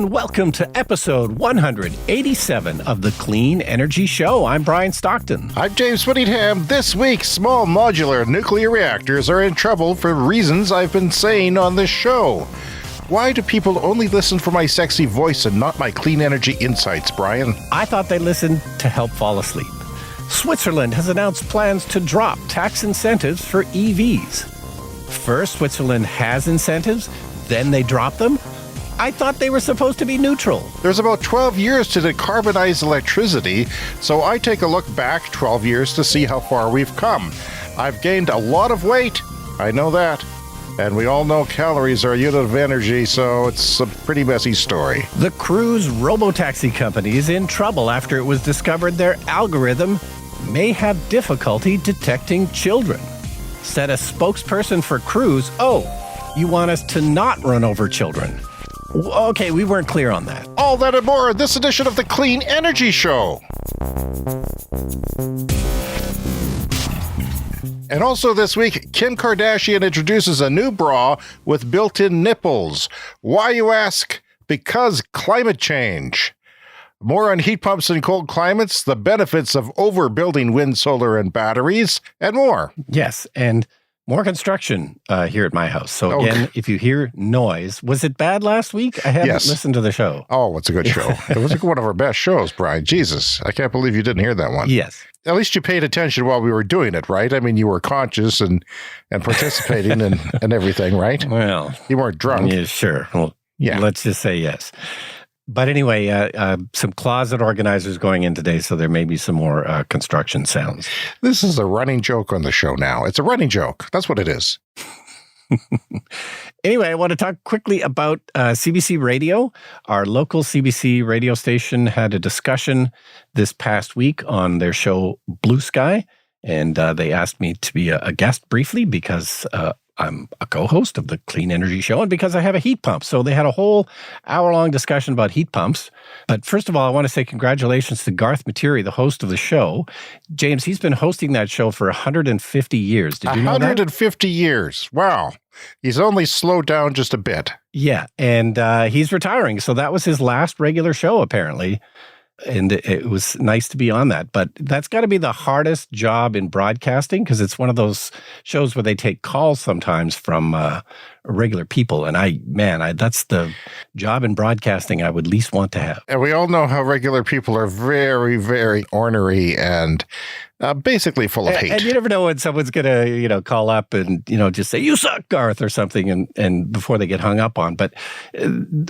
and welcome to episode 187 of the Clean Energy Show. I'm Brian Stockton. I'm James Whittingham. This week, small modular nuclear reactors are in trouble for reasons I've been saying on this show. Why do people only listen for my sexy voice and not my clean energy insights, Brian? I thought they listened to help fall asleep. Switzerland has announced plans to drop tax incentives for EVs. First, Switzerland has incentives, then they drop them? I thought they were supposed to be neutral. There's about 12 years to decarbonize electricity, so I take a look back 12 years to see how far we've come. I've gained a lot of weight, I know that. And we all know calories are a unit of energy, so it's a pretty messy story. The cruise robotaxi company is in trouble after it was discovered their algorithm may have difficulty detecting children. Said a spokesperson for Cruise, you want us to not run over children. Okay, we weren't clear on that. All that and more in this edition of the Clean Energy Show. And also this week, Kim Kardashian introduces a new bra with built-in nipples. Why, you ask? Because climate change. More on heat pumps in cold climates, the benefits of overbuilding wind, solar, and batteries, and more. Yes, and more construction here at my house. So again, if you hear noise, was it bad last week? I haven't listened to the show. Oh, it's a good show. It was one of our best shows, Brian. Jesus, I can't believe you didn't hear that one. Yes. At least you paid attention while we were doing it, right? I mean, you were conscious and participating and everything, right? Well, you weren't drunk. Yeah, sure. Well, let's just say yes. But anyway, some closet organizers going in today, so there may be some more construction sounds. This is a running joke on the show now. It's a running joke. That's what it is. Anyway, I want to talk quickly about CBC Radio. Our local CBC radio station had a discussion this past week on their show Blue Sky, and they asked me to be a guest briefly because I'm a co-host of the Clean Energy Show and because I have a heat pump. So they had a whole hour-long discussion about heat pumps. But first of all, I want to say congratulations to Garth Materi, the host of the show. James, he's been hosting that show for 150 years. Did you know that? 150 years. Wow. He's only slowed down just a bit. Yeah, and he's retiring. So that was his last regular show, apparently. And it was nice to be on that. But that's got to be the hardest job in broadcasting because it's one of those shows where they take calls sometimes from regular people. And that's the job in broadcasting I would least want to have. And we all know how regular people are very, very ornery and basically full of hate. And you never know when someone's going to, call up and, just say, "You suck, Garth," or something, and before they get hung up on. But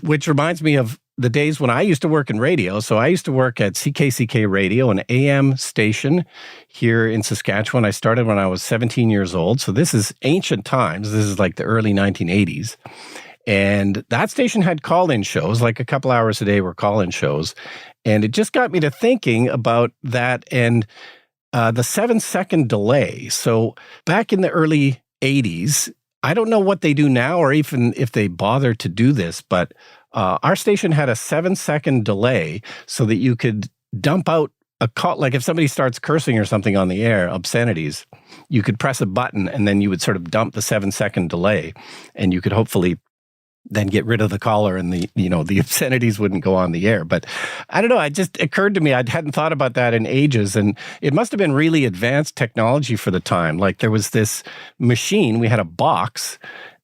which reminds me of the days when I used to work in radio. So I used to work at CKCK Radio, an AM station here in Saskatchewan. I started when I was 17 years old. So this is ancient times. This is like the early 1980s. And that station had call-in shows, like a couple hours a day were call-in shows. And it just got me to thinking about that and the 7-second delay. So back in the early 80s, I don't know what they do now or even if they bother to do this, but our station had a 7-second delay so that you could dump out a call. Like if somebody starts cursing or something on the air, obscenities, you could press a button and then you would sort of dump the 7-second delay and you could hopefully then get rid of the caller and the obscenities wouldn't go on the air. But I don't know, it just occurred to me, I hadn't thought about that in ages, and it must have been really advanced technology for the time. Like there was this machine, we had a box,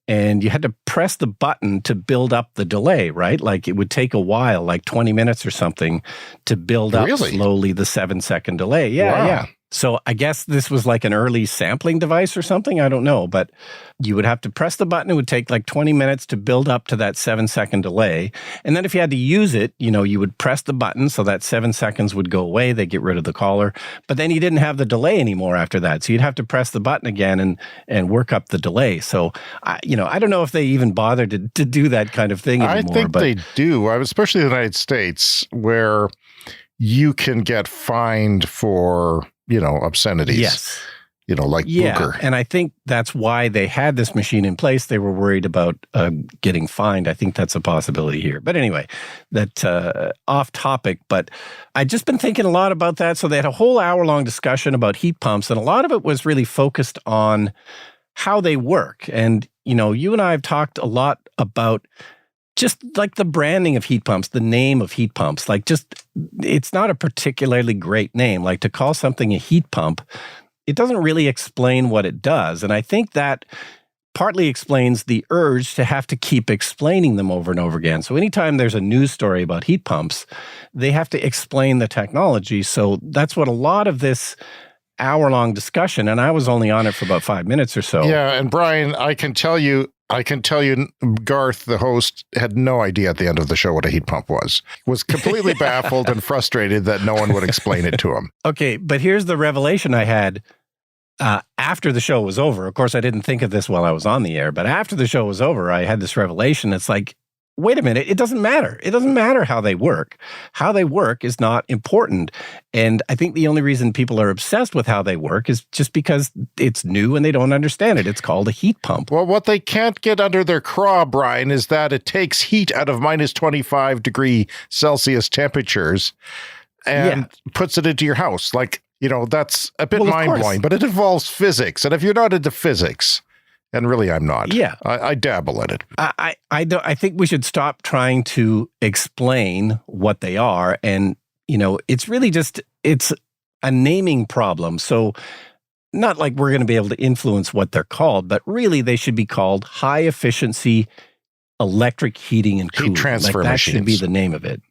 and you had to press the button to build up the delay, right? Like it would take a while, like 20 minutes or something, to build up slowly the 7-second delay. Yeah. So I guess this was like an early sampling device or something. I don't know, but you would have to press the button. It would take like 20 minutes to build up to that 7-second delay. And then if you had to use it, you would press the button so that 7 seconds would go away. They get rid of the caller. But then you didn't have the delay anymore after that. So you'd have to press the button again and work up the delay. So, I don't know if they even bothered to do that kind of thing anymore. I think they do, especially in the United States, where you can get fined for obscenities. Yes. Like Booker. And I think that's why they had this machine in place. They were worried about getting fined. I think that's a possibility here. But anyway, that off topic. But I'd just been thinking a lot about that. So they had a whole hour-long discussion about heat pumps, and a lot of it was really focused on how they work. And, you and I have talked a lot about just like the branding of heat pumps, the name of heat pumps, like just, it's not a particularly great name. Like to call something a heat pump, it doesn't really explain what it does. And I think that partly explains the urge to have to keep explaining them over and over again. So anytime there's a news story about heat pumps, they have to explain the technology. So that's what a lot of this hour-long discussion, and I was only on it for about 5 minutes or so. Yeah, and Brian, I can tell you, Garth, the host, had no idea at the end of the show what a heat pump was completely baffled and frustrated that no one would explain it to him. Okay, but here's the revelation I had after the show was over. Of course, I didn't think of this while I was on the air, but after the show was over, I had this revelation. It's like, wait a minute, it doesn't matter. It doesn't matter how they work. How they work is not important. And I think the only reason people are obsessed with how they work is just because it's new and they don't understand it. It's called a heat pump. Well, what they can't get under their craw, Brian, is that it takes heat out of minus 25 degree Celsius temperatures and puts it into your house. Like, you know, that's a bit mind-blowing, but it involves physics. And if you're not into physics, and really, I'm not. Yeah, I dabble in it. I think we should stop trying to explain what they are, and you know, it's really just it's a naming problem. So, not like we're going to be able to influence what they're called, but really, they should be called high efficiency electric heating and cooling. Heat transfer that machines should be the name of it.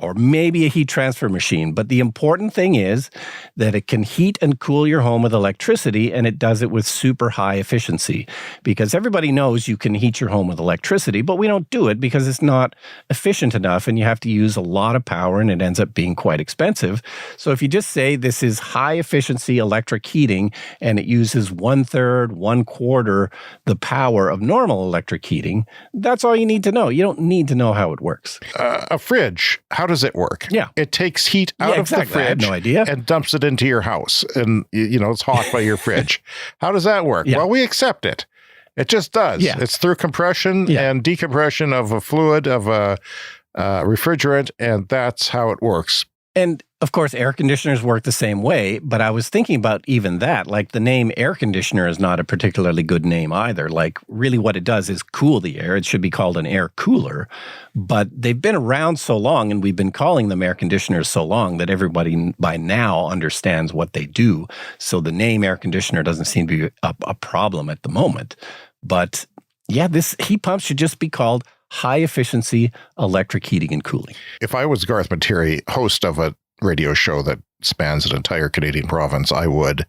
Or maybe a heat transfer machine. But the important thing is that it can heat and cool your home with electricity, and it does it with super high efficiency. Because everybody knows you can heat your home with electricity, but we don't do it because it's not efficient enough, and you have to use a lot of power, and it ends up being quite expensive. So if you just say this is high efficiency electric heating, and it uses 1/3, 1/4 the power of normal electric heating, that's all you need to know. You don't need to know how it works. A fridge, how does it work? Yeah. It takes heat out of the fridge I had no idea. and dumps it into your house. And, you know, it's hot by your fridge. How does that work? Yeah. Well, we accept it. It just does. Yeah. It's through compression and decompression of a fluid, of a refrigerant, and that's how it works. And of course, air conditioners work the same way, but I was thinking about even that, like the name air conditioner is not a particularly good name either. Like really what it does is cool the air. It should be called an air cooler, but they've been around so long and we've been calling them air conditioners so long that everybody by now understands what they do. So the name air conditioner doesn't seem to be a problem at the moment. But yeah, this heat pump should just be called high efficiency electric heating and cooling. If I was Garth Materi, host of a radio show that spans an entire Canadian province, I would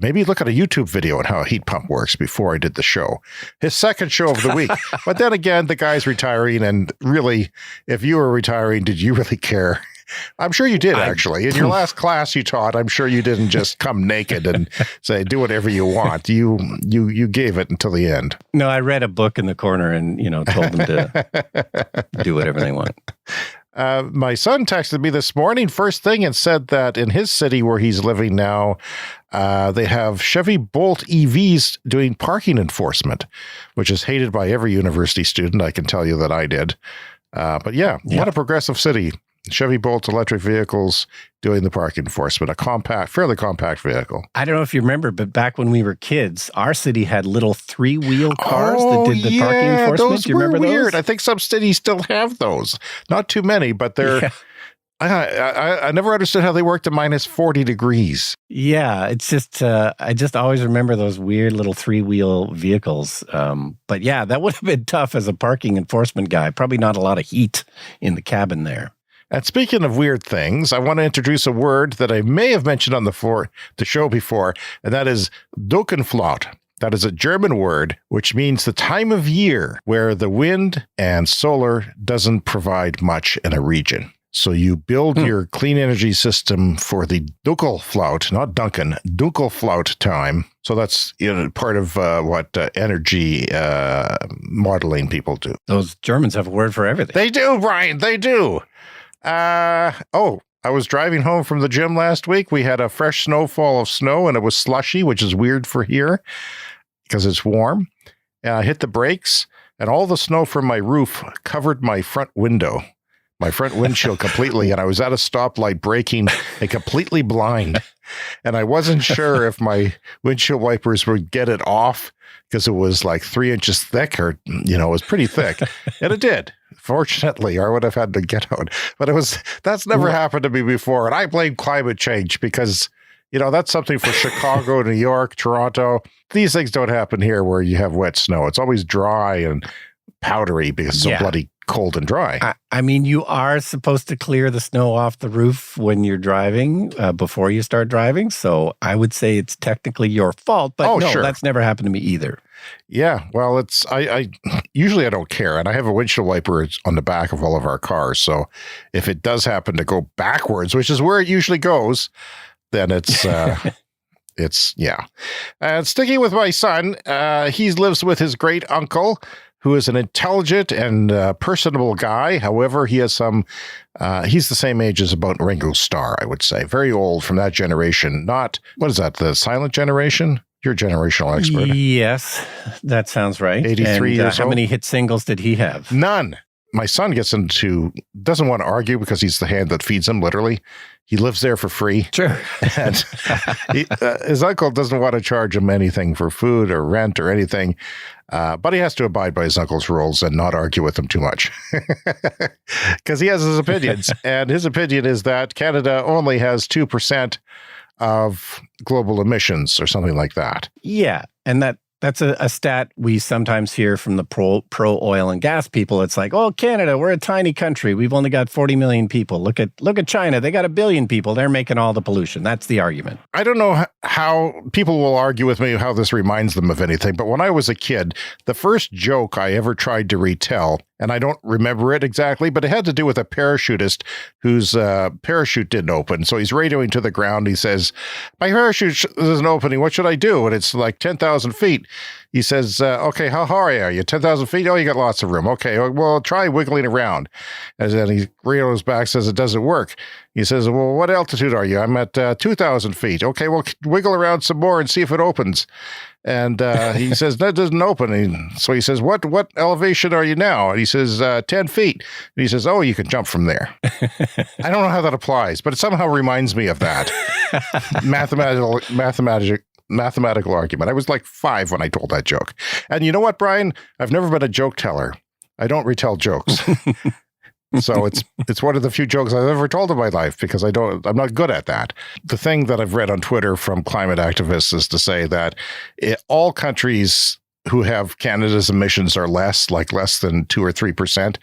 maybe look at a YouTube video on how a heat pump works before I did the show. His second show of the week. But then again, the guy's retiring, and really, if you were retiring, did you really care? I'm sure you did, actually. In your last class you taught, I'm sure you didn't just come naked and say, do whatever you want. You gave it until the end. No, I read a book in the corner and, you know, told them to do whatever they want. My son texted me this morning, first thing, and said that in his city where he's living now, they have Chevy Bolt EVs doing parking enforcement, which is hated by every university student. I can tell you that I did. But yeah, what a progressive city. Chevy Bolt electric vehicles doing the parking enforcement, fairly compact vehicle. I don't know if you remember, but back when we were kids, our city had little 3-wheel cars that did the parking enforcement. Those Do you remember were weird. those? I think some cities still have those. Not too many, but they're... Yeah. I never understood how they worked at minus 40 degrees. Yeah, it's just, I just always remember those weird little 3-wheel vehicles. But yeah, that would have been tough as a parking enforcement guy. Probably not a lot of heat in the cabin there. And speaking of weird things, I want to introduce a word that I may have mentioned on the show before, and that is Dunkelflaut. That is a German word, which means the time of year where the wind and solar doesn't provide much in a region. So you build your clean energy system for the Dunkelflaut, not Duncan, Dunkelflaut time. So that's part of what energy modeling people do. Those Germans have a word for everything. They do, Brian, they do. I was driving home from the gym last week. We had a fresh snowfall of snow, and it was slushy, which is weird for here because it's warm. And I hit the brakes, and all the snow from my roof covered my front window, my front windshield completely. And I was at a stoplight braking and completely blind. And I wasn't sure if my windshield wipers would get it off because it was like 3 inches thick, or, you know, it was pretty thick. And it did. Fortunately, I would have had to get out. But that's never happened to me before. And I blame climate change because, you know, that's something for Chicago, New York, Toronto. These things don't happen here where you have wet snow. It's always dry and powdery because it's so bloody cold and dry. I mean, you are supposed to clear the snow off the roof when you're driving, before you start driving. So I would say it's technically your fault, but that's never happened to me either. Yeah, well, I usually I don't care, and I have a windshield wiper on the back of all of our cars. So if it does happen to go backwards, which is where it usually goes, then it's And sticking with my son, he lives with his great uncle, who is an intelligent and personable guy. However, he has he's the same age as about Ringo Starr, I would say. Very old, from that generation. Not, what is that, the silent generation? You're a generational expert. Yes, that sounds right. 83 years old. How many hit singles did he have? None. My son doesn't want to argue because he's the hand that feeds him, literally. He lives there for free. Sure. And his uncle doesn't want to charge him anything for food or rent or anything. But he has to abide by his uncle's rules and not argue with him too much. Because he has his opinions. And his opinion is that Canada only has 2% of global emissions or something like that. Yeah. And that's a stat we sometimes hear from the pro oil and gas people. It's like, oh, Canada, we're a tiny country. We've only got 40 million people. Look at China. They got 1 billion people. They're making all the pollution. That's the argument. I don't know how people will argue with me how this reminds them of anything, but when I was a kid, the first joke I ever tried to retell, and I don't remember it exactly, but it had to do with a parachutist whose parachute didn't open. So he's radioing to the ground. He says, my parachute isn't opening. What should I do? And it's like 10,000 feet. He says, okay, how high are you? 10,000 feet? Oh, you got lots of room. Okay, well, try wiggling around. And then he radios back, says it doesn't work. He says, well, what altitude are you? I'm at 2,000 feet. Okay, well, wiggle around some more and see if it opens. And he says, that doesn't open. So he says, what elevation are you now? And he says, 10 feet. And he says, oh, you can jump from there. I don't know how that applies, but it somehow reminds me of that. Mathematical argument. I was like 5 when I told that joke. And you know what, Brian? I've never been a joke teller. I don't retell jokes. So it's one of the few jokes I've ever told in my life because I'm not good at that. The thing that I've read on Twitter from climate activists is to say that all countries who have Canada's emissions are less than 2 or 3%.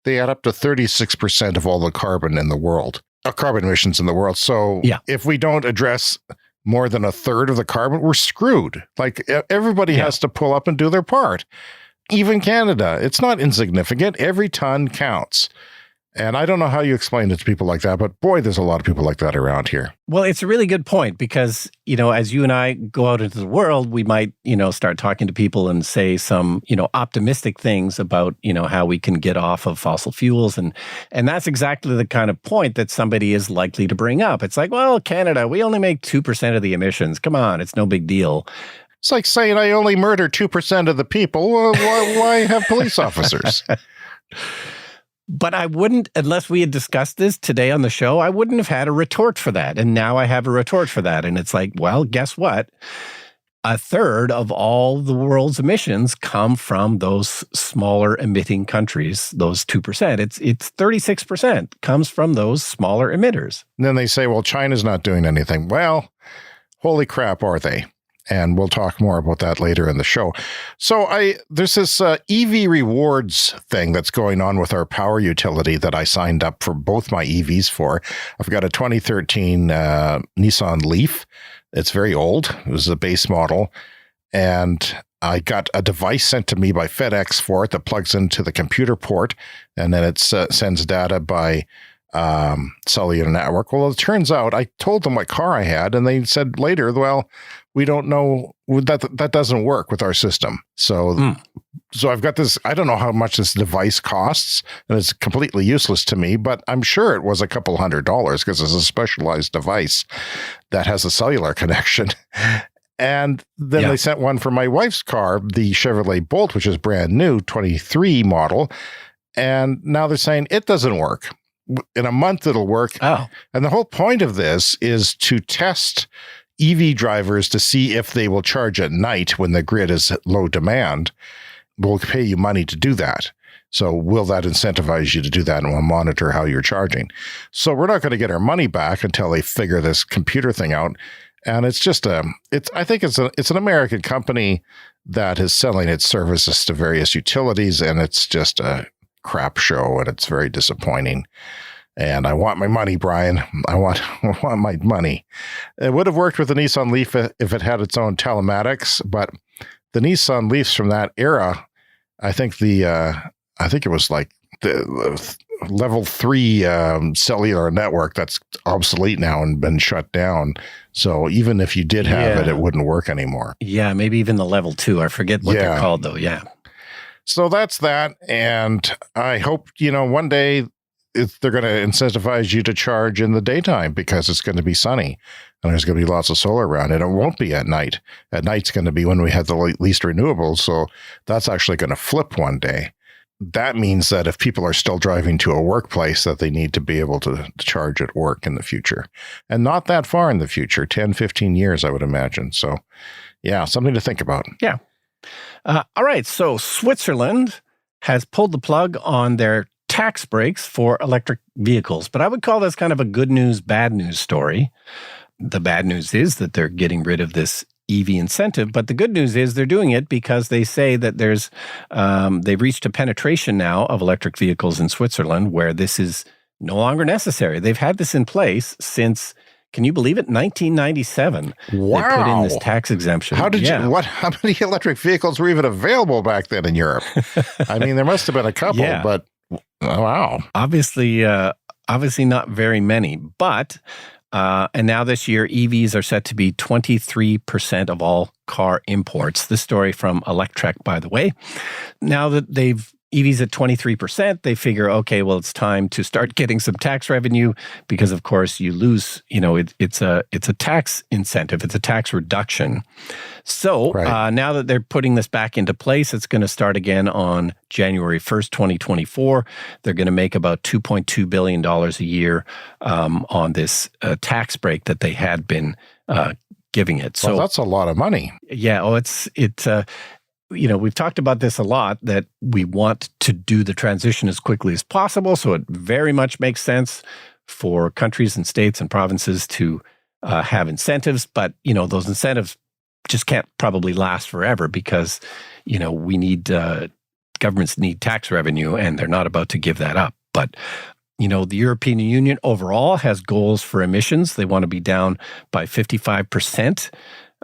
They add up to 36% of all the carbon in the world, carbon emissions in the world. So if we don't address more than a third of the carbon, we're screwed. Like everybody has to pull up and do their part. Even Canada, it's not insignificant. Every ton counts. And I don't know how you explain it to people like that, but boy, there's a lot of people like that around here. Well, it's a really good point because, you know, as you and I go out into the world, we might, you know, start talking to people and say some, you know, optimistic things about, you know, how we can get off of fossil fuels. And that's exactly the kind of point that somebody is likely to bring up. It's like, well, Canada, we only make 2% of the emissions. Come on, it's no big deal. It's like saying I only murder 2% of the people. Well, why have police officers? But I wouldn't, unless we had discussed this today on the show, I wouldn't have had a retort for that. And now I have a retort for that. And it's like, well, guess what? A third of all the world's emissions come from those smaller emitting countries, those 2%. It's 36% comes from those smaller emitters. And then they say, well, China's not doing anything. Well, holy crap, are they? And we'll talk more about that later in the show. So there's this EV rewards thing that's going on with our power utility that I signed up for both my EVs for. I've got a 2013 Nissan Leaf. It's very old. It was a base model. And I got a device sent to me by FedEx for it that plugs into the computer port. And then it sends data by cellular network. Well, it turns out I told them what car I had, and they said later, well, we don't know, that doesn't work with our system. So I've got this, I don't know how much this device costs, and it's completely useless to me, but I'm sure it was a couple $100 because it's a specialized device that has a cellular connection. And then they sent one for my wife's car, the Chevrolet Bolt, which is brand new, 23 model. And now they're saying it doesn't work. In a month, it'll work. Oh. And the whole point of this is to test EV drivers to see if they will charge at night when the grid is at low demand. We'll pay you money to do that. So will that incentivize you to do that, and we'll monitor how you're charging? So we're not going to get our money back until they figure this computer thing out. And it's just I think it's an American company that is selling its services to various utilities, and it's just a crap show, and it's very disappointing. And I want my money, Brian. I want my money. It would have worked with the Nissan Leaf if it had its own telematics, but the Nissan Leafs from that era, I think it was like the level 3 cellular network that's obsolete now and been shut down. So even if you did have it wouldn't work anymore. Yeah, maybe even the level 2. I forget what they're called, though. Yeah. So that's that. And I hope, one day they're going to incentivize you to charge in the daytime because it's going to be sunny and there's going to be lots of solar around, and it won't be at night. At night's going to be when we have the least renewables. So that's actually going to flip one day. That means that if people are still driving to a workplace, that they need to be able to charge at work in the future, and not that far in the future, 10, 15 years, I would imagine. So yeah, something to think about. Yeah. All right. So Switzerland has pulled the plug on their tax breaks for electric vehicles, but I would call this kind of a good news, bad news story. The bad news is that they're getting rid of this EV incentive, but the good news is they're doing it because they say that they've reached a penetration now of electric vehicles in Switzerland where this is no longer necessary. They've had this in place since, can you believe it, 1997. Wow. They put in this tax exemption. How many electric vehicles were even available back then in Europe? I mean, there must have been a couple, but wow. Obviously not very many, but and now this year, EVs are set to be 23% of all car imports. This story from Electrek, by the way. Now that EVs at 23%, they figure, okay, well, it's time to start getting some tax revenue because, of course, you lose, it's a tax incentive. It's a tax reduction. So now that they're putting this back into place, it's going to start again on January 1st, 2024. They're going to make about $2.2 billion a year on this tax break that they had been giving it. So that's a lot of money. Yeah. We've talked about this a lot, that we want to do the transition as quickly as possible. So it very much makes sense for countries and states and provinces to have incentives. But, those incentives just can't probably last forever because, governments need tax revenue and they're not about to give that up. But, the European Union overall has goals for emissions. They want to be down by 55%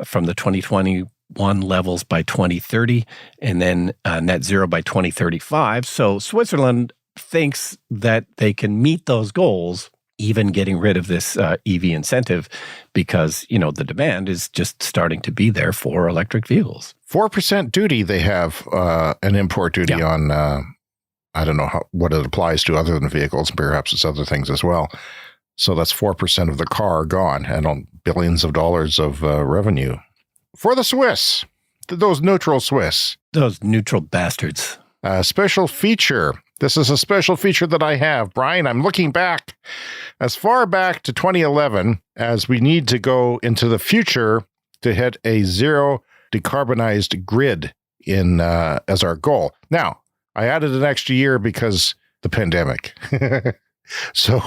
from the 2021 levels by 2030, and then net zero by 2035. So Switzerland thinks that they can meet those goals, even getting rid of this EV incentive, because, the demand is just starting to be there for electric vehicles. 4% duty they have, an import duty on, I don't know what it applies to other than vehicles. Perhaps it's other things as well. So that's 4% of the car gone, and on billions of dollars of revenue. For the Swiss, those neutral Swiss. Those neutral bastards. A special feature. This is a special feature that I have. Brian, I'm looking back as far back to 2011 as we need to go into the future to hit a zero decarbonized grid as our goal. Now, I added an extra year because the pandemic. So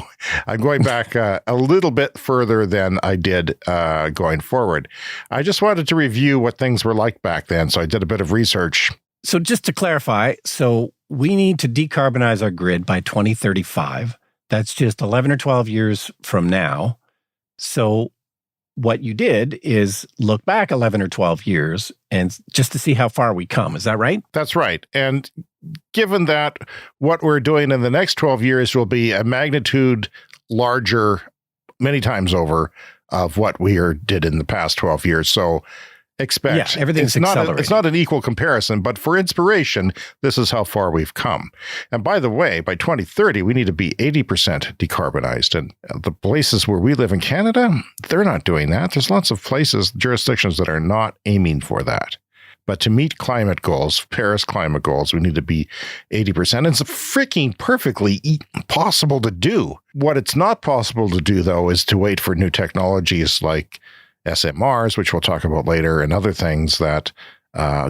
I'm going back a little bit further than I did going forward. I just wanted to review what things were like back then. So I did a bit of research. So just to clarify, so we need to decarbonize our grid by 2035. That's just 11 or 12 years from now. So what you did is look back 11 or 12 years and just to see how far we come. Is that right? That's right. And given that what we're doing in the next 12 years will be a magnitude larger many times over of what we did in the past 12 years. So expect everything's accelerating. It's not an equal comparison, but for inspiration, this is how far we've come. And by the way, by 2030, we need to be 80% decarbonized. And the places where we live in Canada, they're not doing that. There's lots of jurisdictions that are not aiming for that. But to meet climate goals, Paris climate goals, we need to be 80%. And it's freaking perfectly possible to do. What it's not possible to do, though, is to wait for new technologies like SMRs, which we'll talk about later, and other things that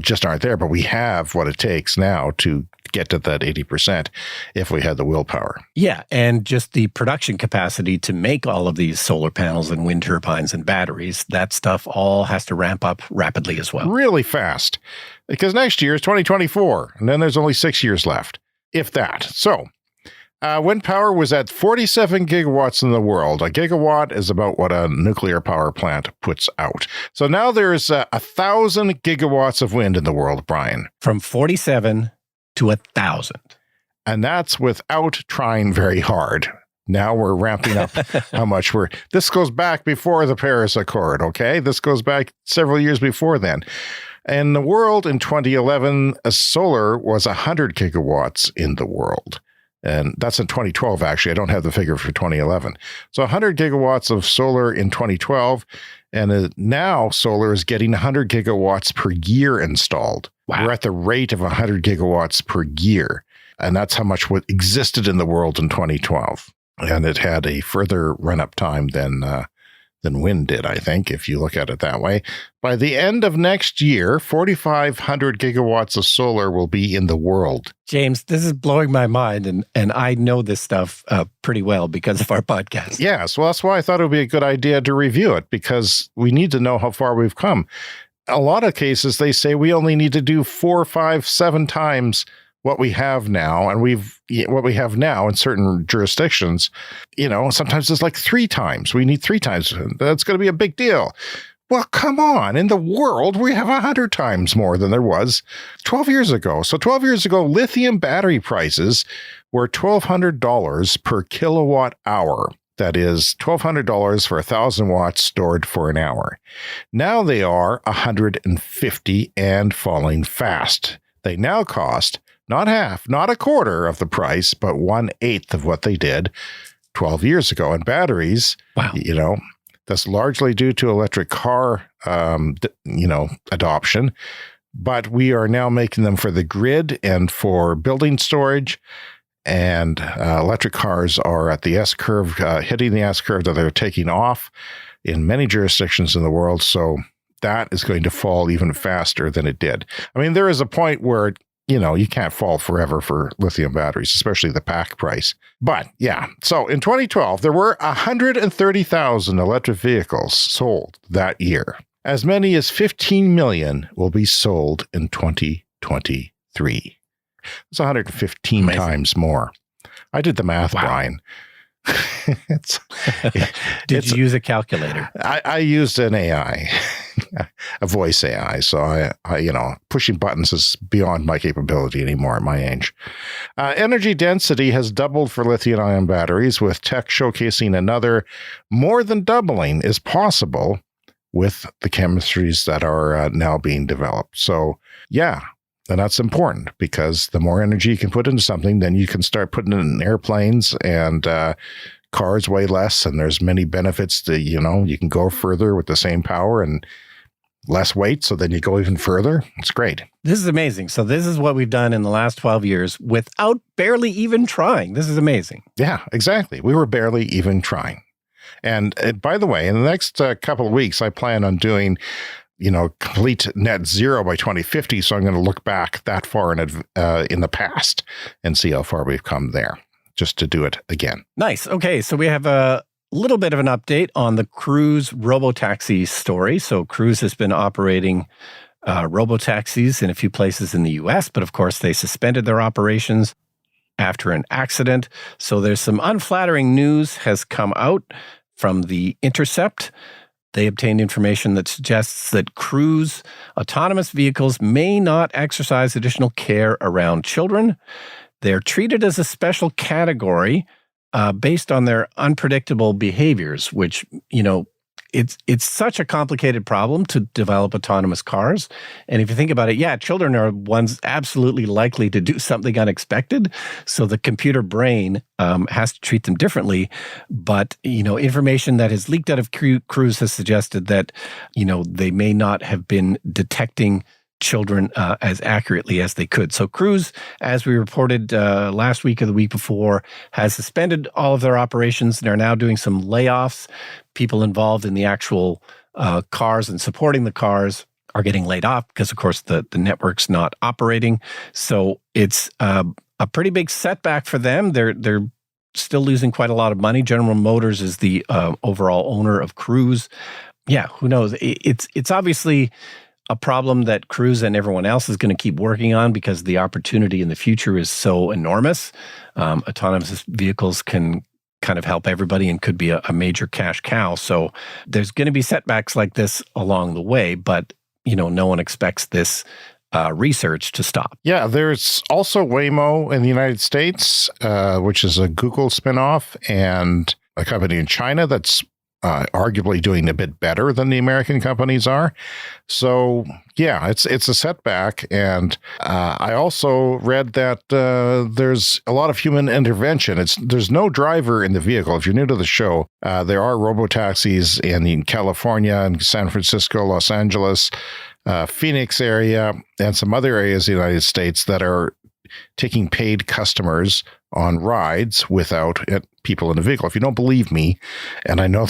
just aren't there. But we have what it takes now to get to that 80% if we had the willpower. Yeah, and just the production capacity to make all of these solar panels and wind turbines and batteries, that stuff all has to ramp up rapidly as well. Really fast, because next year is 2024, and then there's only 6 years left, if that. So wind power was at 47 gigawatts in the world. A gigawatt is about what a nuclear power plant puts out. So now there's 1,000 gigawatts of wind in the world, Brian. From 47 to 1,000. And that's without trying very hard. Now we're ramping up how much this goes back before the Paris Accord, okay? This goes back several years before then. In the world in 2011, solar was 100 gigawatts in the world. And that's in 2012, actually. I don't have the figure for 2011. So 100 gigawatts of solar in 2012. And now solar is getting 100 gigawatts per year installed. Wow. We're at the rate of 100 gigawatts per year. And that's how much what existed in the world in 2012. And it had a further run-up time than wind did, I think, if you look at it that way. By the end of next year, 4,500 gigawatts of solar will be in the world. James, this is blowing my mind, and I know this stuff pretty well because of our podcast. Yes, well, that's why I thought it would be a good idea to review it, because we need to know how far we've come. A lot of cases, they say we only need to do 4, 5, 7 times what we have now, and what we have now in certain jurisdictions, sometimes it's like 3 times. We need 3 times. That's going to be a big deal. Well, come on. In the world, we have 100 times more than there was 12 years ago. So 12 years ago, lithium battery prices were $1,200 per kilowatt hour. That is $1,200 for 1,000 watts stored for an hour. Now they are $150 and falling fast. They now cost not half, not a quarter of the price, but 1/8 of what they did 12 years ago. And batteries, wow. That's largely due to electric car, adoption. But we are now making them for the grid and for building storage. And electric cars are at the S-curve, hitting the S-curve that they're taking off in many jurisdictions in the world. So that is going to fall even faster than it did. I mean, there is a point where you can't fall forever for lithium batteries, especially the pack price. But yeah, so in 2012, there were 130,000 electric vehicles sold that year. As many as 15 million will be sold in 2023. It's 115 Amazing. Times more. I did the math, wow. Brian. Did you use a calculator? I used an AI, a voice AI. So I pushing buttons is beyond my capability anymore at my age. Energy density has doubled for lithium-ion batteries, with tech showcasing another more than doubling is possible with the chemistries that are now being developed. So yeah. And that's important, because the more energy you can put into something, then you can start putting it in airplanes, and cars weigh less, and there's many benefits to, you can go further with the same power and less weight. So then you go even further. It's great. This is amazing. So this is what we've done in the last 12 years without barely even trying. This is amazing. Yeah, exactly. We were barely even trying. And by the way, in the next couple of weeks, I plan on doing complete net zero by 2050. So I'm going to look back that far in the past and see how far we've come there, just to do it again. Nice. Okay. So we have a little bit of an update on the Cruise robotaxi story. So Cruise has been operating robotaxis in a few places in the U.S., but of course they suspended their operations after an accident. So there's some unflattering news has come out from The Intercept. They obtained information that suggests that Cruise autonomous vehicles may not exercise additional care around children. They're treated as a special category based on their unpredictable behaviors, which, it's such a complicated problem to develop autonomous cars. And if you think about it, yeah, children are ones absolutely likely to do something unexpected. So the computer brain has to treat them differently. But, information that has leaked out of Cruise has suggested that, they may not have been detecting children as accurately as they could. So Cruise, as we reported last week or the week before, has suspended all of their operations and are now doing some layoffs. People involved in the actual cars and supporting the cars are getting laid off because, of course, the network's not operating. So it's a pretty big setback for them. They're still losing quite a lot of money. General Motors is the overall owner of Cruise. Yeah, who knows? It's obviously a problem that Cruise and everyone else is going to keep working on because the opportunity in the future is so enormous. Autonomous vehicles can kind of help everybody and could be a major cash cow. So there's going to be setbacks like this along the way, but no one expects this research to stop. Yeah, there's also Waymo in the United States, which is a Google spinoff, and a company in China that's arguably doing a bit better than the American companies are. So yeah, it's a setback. And I also read that there's a lot of human intervention. There's no driver in the vehicle. If you're new to the show, there are robotaxis in California and San Francisco, Los Angeles, Phoenix area, and some other areas of the United States that are taking paid customers on rides without people in the vehicle. If you don't believe me, and I know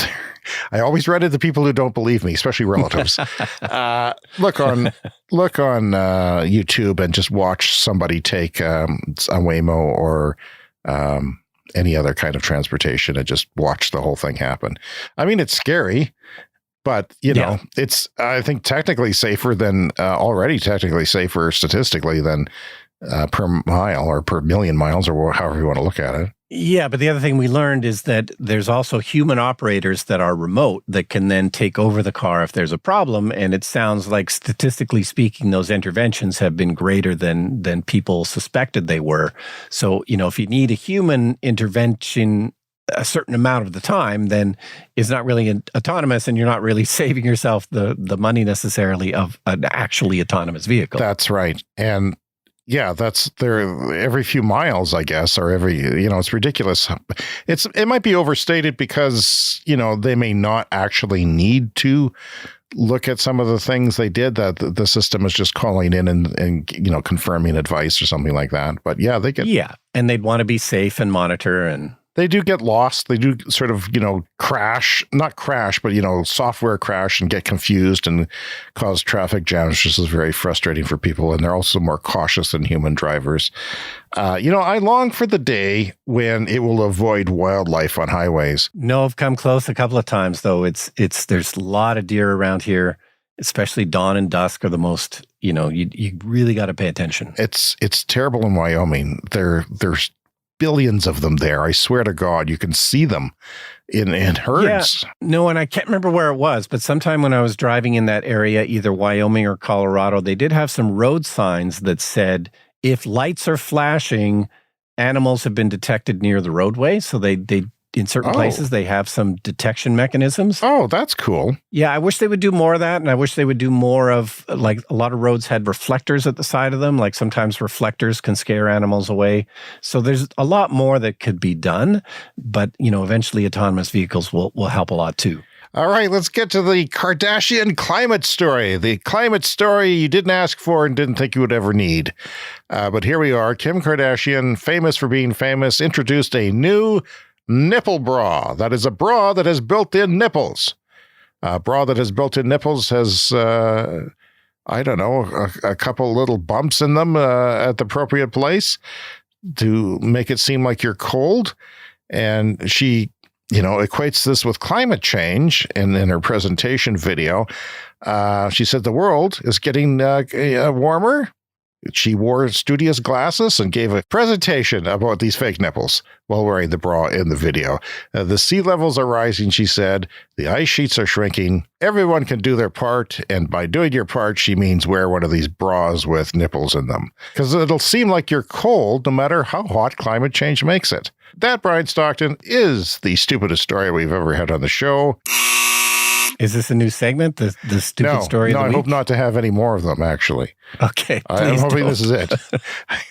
I always read it to people who don't believe me, especially relatives. Look on YouTube and just watch somebody take a Waymo or any other kind of transportation and just watch the whole thing happen. I mean, it's scary. But, it's, I think, technically safer than already technically safer statistically than per mile or per million miles or however you want to look at it. Yeah, but the other thing we learned is that there's also human operators that are remote that can then take over the car if there's a problem. And it sounds like, statistically speaking, those interventions have been greater than people suspected they were. So, if you need a human intervention a certain amount of the time, then it's not really autonomous, and you're not really saving yourself the money necessarily of an actually autonomous vehicle. That's right. And yeah, that's there every few miles, I guess, or every, it's ridiculous. It might be overstated because, they may not actually need to look at some of the things they did, that the system is just calling in and confirming advice or something like that. But yeah, and they'd want to be safe and monitor, and they do get lost. They do sort of, not crash, but, software crash and get confused and cause traffic jams, which is very frustrating for people. And they're also more cautious than human drivers. I long for the day when it will avoid wildlife on highways. No, I've come close a couple of times, though. There's a lot of deer around here, especially dawn and dusk are the most, you really got to pay attention. It's terrible in Wyoming. There's billions of them there. I swear to God, you can see them in herds. Yeah. No, and I can't remember where it was, but sometime when I was driving in that area, either Wyoming or Colorado, they did have some road signs that said, if lights are flashing, animals have been detected near the roadway. So they in certain places, they have some detection mechanisms. Oh, that's cool. Yeah, I wish they would do more of that. And I wish they would do more of, like, a lot of roads had reflectors at the side of them. Like, sometimes reflectors can scare animals away. So there's a lot more that could be done. But, eventually autonomous vehicles will help a lot too. All right, let's get to the Kardashian climate story. The climate story you didn't ask for and didn't think you would ever need. But here we are. Kim Kardashian, famous for being famous, introduced a new nipple bra. That is a bra that has built-in nipples. A bra that has built-in nipples has, a couple little bumps in them at the appropriate place to make it seem like you're cold. And she, equates this with climate change. And in her presentation video, she said the world is getting warmer. She wore studious glasses and gave a presentation about these fake nipples while wearing the bra in the video. The sea levels are rising, she said. The ice sheets are shrinking. Everyone can do their part. And by doing your part, she means wear one of these bras with nipples in them. Because it'll seem like you're cold no matter how hot climate change makes it. That, Brian Stockton, is the stupidest story we've ever had on the show. Is this a new segment? The stupid story of the week? I hope not to have any more of them, actually. Okay, I'm hoping this is it.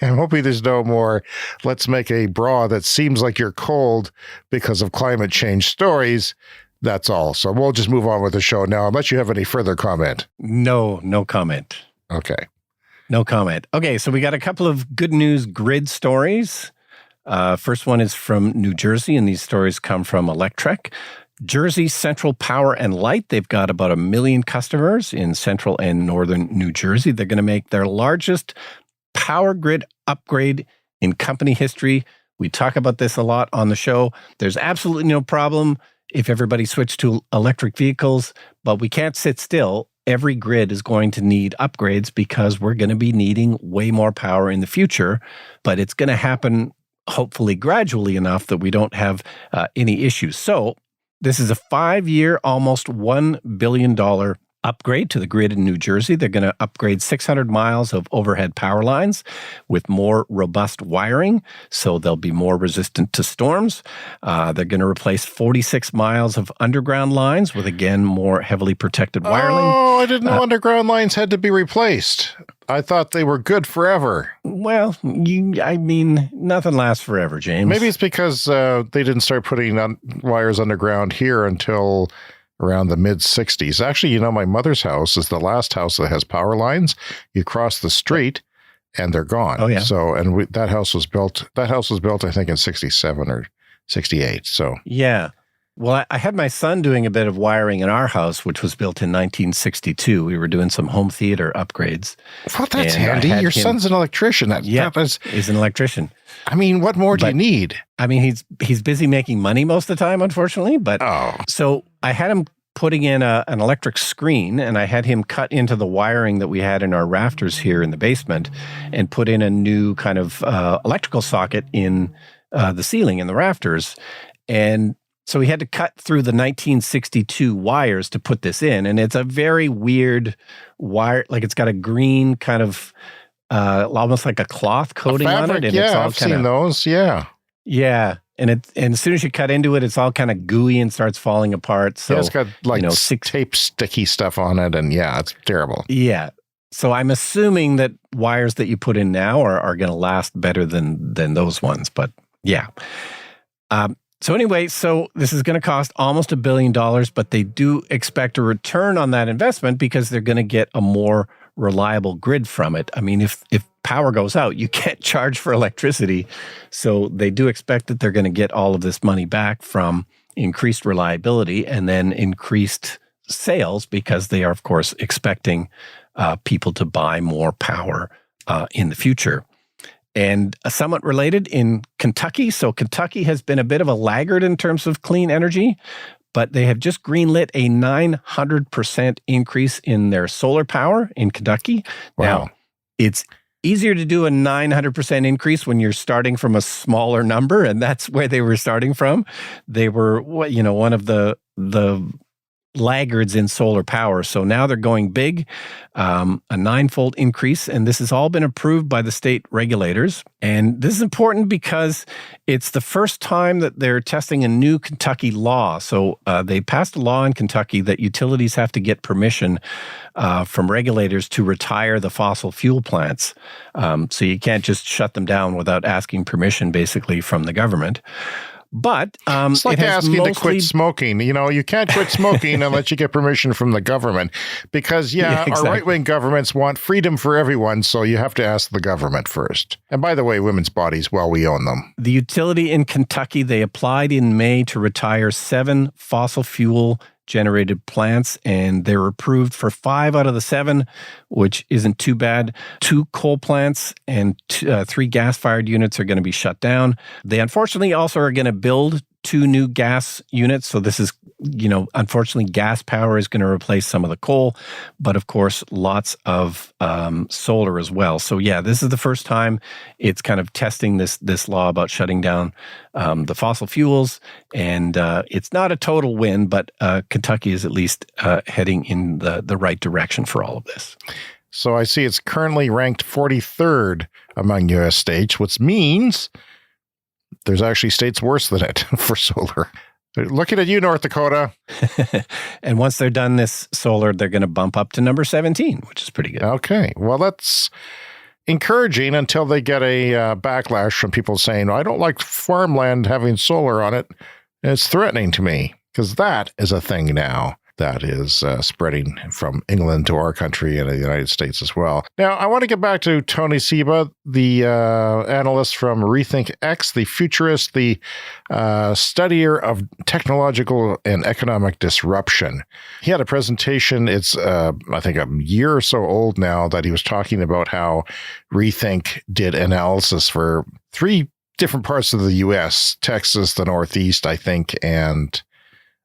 I'm hoping there's no more, let's make a bra that seems like you're cold because of climate change stories. That's all. So we'll just move on with the show now, unless you have any further comment. No comment. Okay. No comment. Okay, so we got a couple of good news grid stories. First one is from New Jersey, and these stories come from Electrek. Jersey Central Power and Light, they've got about 1 million customers in central and northern New Jersey. They're going to make their largest power grid upgrade in company history. We talk about this a lot on the show. There's absolutely no problem if everybody switched to electric vehicles, but we can't sit still. Every grid is going to need upgrades because we're going to be needing way more power in the future, but it's going to happen hopefully gradually enough that we don't have any issues. So this is a 5-year, almost $1 billion upgrade to the grid in New Jersey. They're going to upgrade 600 miles of overhead power lines with more robust wiring, so they'll be more resistant to storms. They're going to replace 46 miles of underground lines with, again, more heavily protected wiring. Oh, I didn't know underground lines had to be replaced. I thought they were good forever. Well, nothing lasts forever, James. Maybe it's because they didn't start putting wires underground here until around the mid-'60s. Actually, my mother's house is the last house that has power lines. You cross the street and they're gone. Oh, yeah. So, that house was built, I think, in 67 or 68. So, yeah. Well, I had my son doing a bit of wiring in our house, which was built in 1962. We were doing some home theater upgrades. Well, that's handy. Your son's an electrician. He's an electrician. What more do you need? He's busy making money most of the time, unfortunately. But So I had him putting in an electric screen, and I had him cut into the wiring that we had in our rafters here in the basement and put in a new kind of electrical socket in the ceiling in the rafters. And so he had to cut through the 1962 wires to put this in, and it's a very weird wire. Like it's got a green kind of, almost like a cloth coating on it. And it's all I've seen those. Yeah, yeah. And as soon as you cut into it, it's all kind of gooey and starts falling apart. So it's got tape sticky stuff on it, and it's terrible. Yeah. So I'm assuming that wires that you put in now are going to last better than those ones. But yeah. So anyway, this is going to cost almost $1 billion, but they do expect a return on that investment because they're going to get a more reliable grid from it. If power goes out, you can't charge for electricity. So they do expect that they're going to get all of this money back from increased reliability and then increased sales because they are, of course, expecting people to buy more power in the future. And somewhat related in Kentucky. So Kentucky has been a bit of a laggard in terms of clean energy, but they have just greenlit a 900% increase in their solar power in Kentucky. Wow. Now, it's easier to do a 900% increase when you're starting from a smaller number, and that's where they were starting from. They were, one of the laggards in solar power. So now they're going big, a 9-fold increase, and this has all been approved by the state regulators. And this is important because it's the first time that they're testing a new Kentucky law. So they passed a law in Kentucky that utilities have to get permission from regulators to retire the fossil fuel plants. So you can't just shut them down without asking permission, basically, from the government. But it's like asking to quit smoking. You can't quit smoking unless you get permission from the government because, exactly. Our right-wing governments want freedom for everyone, so you have to ask the government first. And by the way, women's bodies, we own them. The utility in Kentucky, they applied in May to retire 7 fossil fuel generated plants, and they were approved for 5 out of the 7, which isn't too bad. 2 coal plants and 3 gas-fired units are going to be shut down. They unfortunately also are going to build 2 new gas units. So this is, unfortunately, gas power is going to replace some of the coal, but of course, lots of solar as well. So yeah, this is the first time it's kind of testing this law about shutting down the fossil fuels. And it's not a total win, but Kentucky is at least heading in the right direction for all of this. So I see it's currently ranked 43rd among U.S. states, which means there's actually states worse than it for solar. They're looking at you, North Dakota. And once they're done this solar, they're going to bump up to number 17, which is pretty good. Okay. Well, that's encouraging until they get a backlash from people saying, I don't like farmland having solar on it. And it's threatening to me because that is a thing now. that is spreading from England to our country and the United States as well. Now, I want to get back to Tony Seba, the analyst from Rethink X, the futurist, the studier of technological and economic disruption. He had a presentation, it's I think a year or so old now, that he was talking about how Rethink did analysis for 3 different parts of the U.S., Texas, the Northeast, I think, and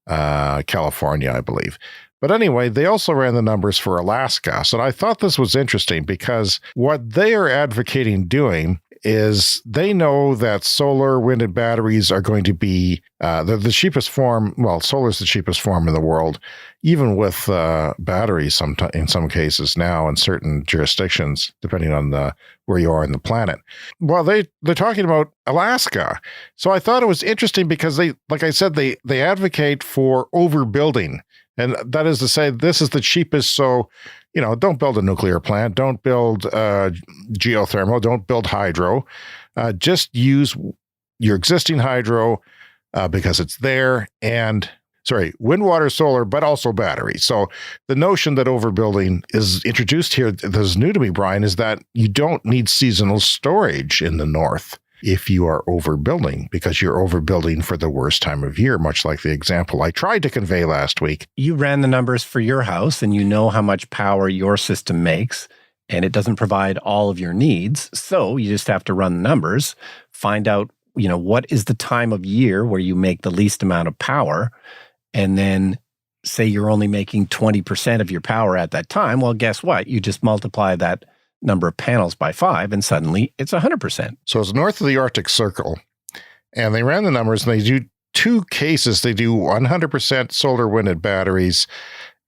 California, I believe. But anyway, they also ran the numbers for Alaska. So I thought this was interesting because what they are advocating doing is they know that solar, wind, and batteries are going to be the cheapest form. Well, solar is the cheapest form in the world, even with batteries in some cases now in certain jurisdictions, depending on where you are in the planet. Well, they're talking about Alaska. So I thought it was interesting because they, like I said, they advocate for overbuilding. And that is to say, this is the cheapest. So, don't build a nuclear plant. Don't build geothermal. Don't build hydro. Just use your existing hydro because it's there. And wind, water, solar, but also battery. So the notion that overbuilding is introduced here, that is new to me, Brian, is that you don't need seasonal storage in the north if you are overbuilding, because you're overbuilding for the worst time of year, much like the example I tried to convey last week. You ran the numbers for your house and you know how much power your system makes, and it doesn't provide all of your needs. So you just have to run the numbers, find out, what is the time of year where you make the least amount of power, and then say you're only making 20% of your power at that time. Well, guess what? You just multiply that number of panels by 5, and suddenly it's 100%. So it's north of the Arctic Circle, and they ran the numbers, and they do 2 cases. They do 100% solar, wind, and batteries,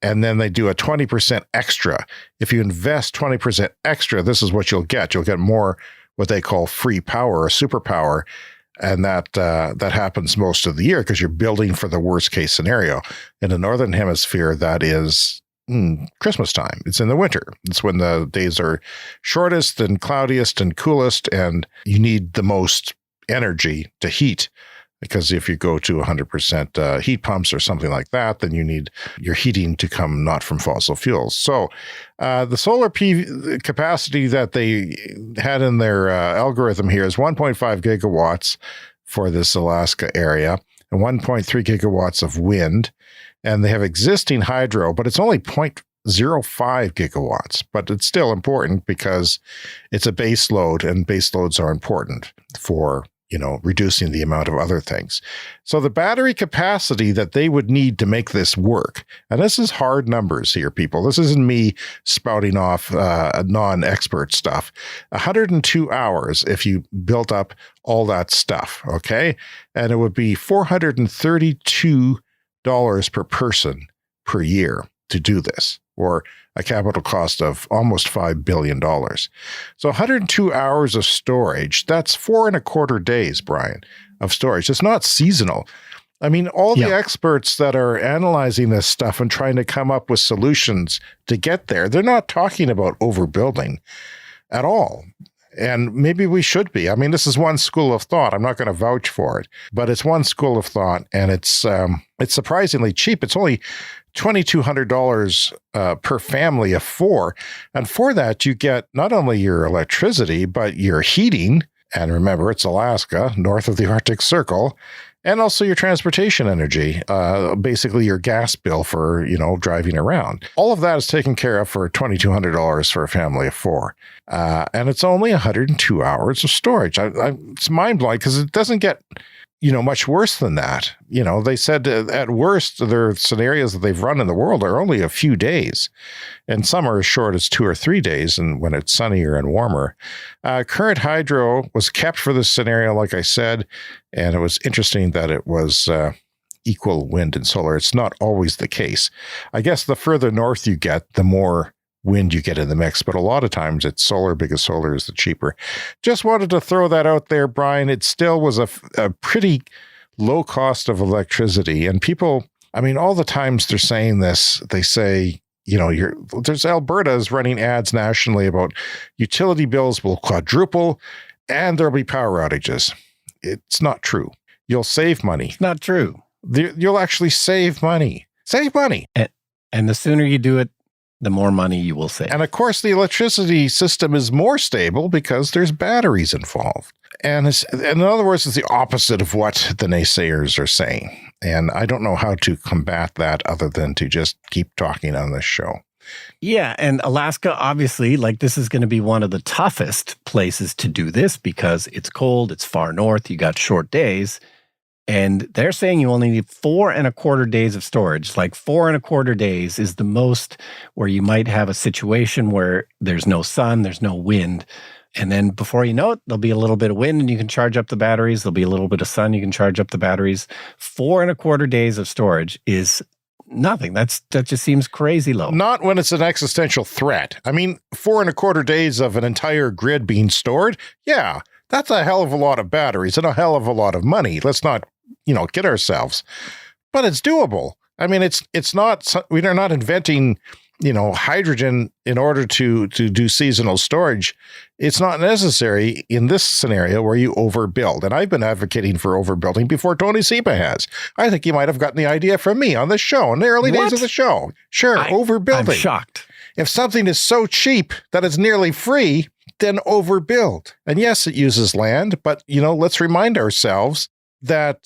and then they do a 20% extra. If you invest 20% extra, this is what you'll get. You'll get more what they call free power or superpower, and that happens most of the year because you're building for the worst case scenario. In the Northern Hemisphere, that is Christmas time. It's in the winter. It's when the days are shortest and cloudiest and coolest, and you need the most energy to heat. Because if you go to 100% heat pumps or something like that, then you need your heating to come not from fossil fuels. So the solar PV capacity that they had in their algorithm here is 1.5 gigawatts for this Alaska area and 1.3 gigawatts of wind. And they have existing hydro, but it's only 0.05 gigawatts. But it's still important because it's a base load, and base loads are important for reducing the amount of other things. So the battery capacity that they would need to make this work, and this is hard numbers here, people. This isn't me spouting off non-expert stuff. 102 hours if you built up all that stuff, okay? And it would be $432 per person per year to do this, or a capital cost of almost $5 billion. So 102 hours of storage, that's 4.25 days, Brian, of storage. It's not seasonal. I mean, all the experts that are analyzing this stuff and trying to come up with solutions to get there, they're not talking about overbuilding at all. And maybe we should be. I mean, this is one school of thought. I'm not going to vouch for it, but it's one school of thought, and it's surprisingly cheap. It's only $2,200 per family of 4. And for that, you get not only your electricity, but your heating. And remember, it's Alaska, north of the Arctic Circle. And also your transportation energy, basically your gas bill for, driving around. All of that is taken care of for $2,200 for a family of 4. And it's only 102 hours of storage. It's mind-blowing because it doesn't get, much worse than that. They said at worst, their scenarios that they've run in the world are only a few days. And some are as short as 2 or 3 days, and when it's sunnier and warmer. Current hydro was kept for this scenario, like I said, and it was interesting that it was equal wind and solar. It's not always the case. I guess the further north you get, the more wind you get in the mix, but a lot of times it's solar because solar is the cheaper. Just wanted to throw that out there, Brian. It still was a pretty low cost of electricity. And people, all the times they're saying this, they say, there's Alberta's running ads nationally about utility bills will quadruple and there'll be power outages. It's not true. You'll save money. It's not true. You'll actually save money. Save money. And the sooner you do it, the more money you will save. And of course, the electricity system is more stable because there's batteries involved. And in other words, it's the opposite of what the naysayers are saying. And I don't know how to combat that other than to just keep talking on this show. Yeah, and Alaska, obviously, like this is going to be one of the toughest places to do this because it's cold, it's far north, you got short days. And they're saying you only need 4.25 days of storage. Like 4.25 days is the most where you might have a situation where there's no sun, there's no wind. And then before you know it, there'll be a little bit of wind and you can charge up the batteries. There'll be a little bit of sun, you can charge up the batteries. 4.25 days of storage is nothing. That just seems crazy low. Not when it's an existential threat. I mean, 4.25 days of an entire grid being stored. Yeah, that's a hell of a lot of batteries and a hell of a lot of money. Let's not, kid ourselves. But it's doable. I mean, it's not, we are not inventing, hydrogen in order to do seasonal storage. It's not necessary in this scenario where you overbuild. And I've been advocating for overbuilding before Tony Seba has. I think you might have gotten the idea from me on this show in the early days of the show. Sure, overbuilding. I'm shocked. If something is so cheap that it's nearly free, then overbuild. And yes, it uses land, but let's remind ourselves that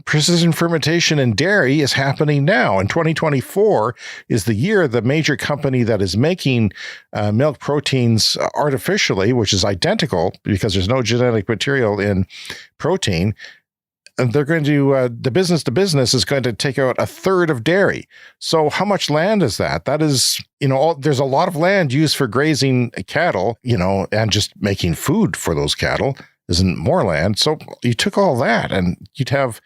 precision fermentation in dairy is happening now. And 2024 is the year the major company that is making milk proteins artificially, which is identical because there's no genetic material in protein, and they're going to, the business to business is going to take out 1/3 of dairy. So how much land is that? That is, there's a lot of land used for grazing cattle, and just making food for those cattle isn't more land. So you took all that and you'd have,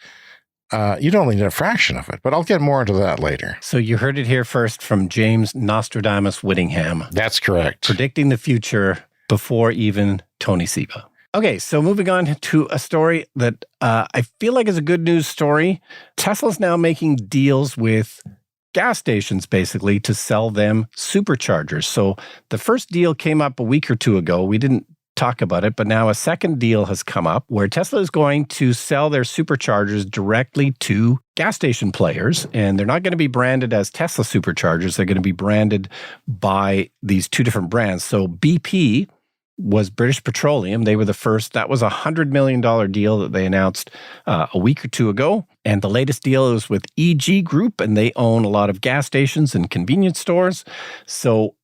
you'd only need a fraction of it, but I'll get more into that later. So you heard it here first from James Nostradamus Whittingham. That's correct. Predicting the future before even Tony Seba. Okay, so moving on to a story that I feel like is a good news story. Tesla's now making deals with gas stations, basically, to sell them superchargers. So the first deal came up a week or two ago. We didn't talk about it, but now a second deal has come up where Tesla is going to sell their superchargers directly to gas station players, and they're not going to be branded as Tesla superchargers. They're going to be branded by these two different brands. So BP was British Petroleum. They were the first. That was a $100 million deal that they announced a week or two ago. And the latest deal is with EG Group, and they own a lot of gas stations and convenience stores. So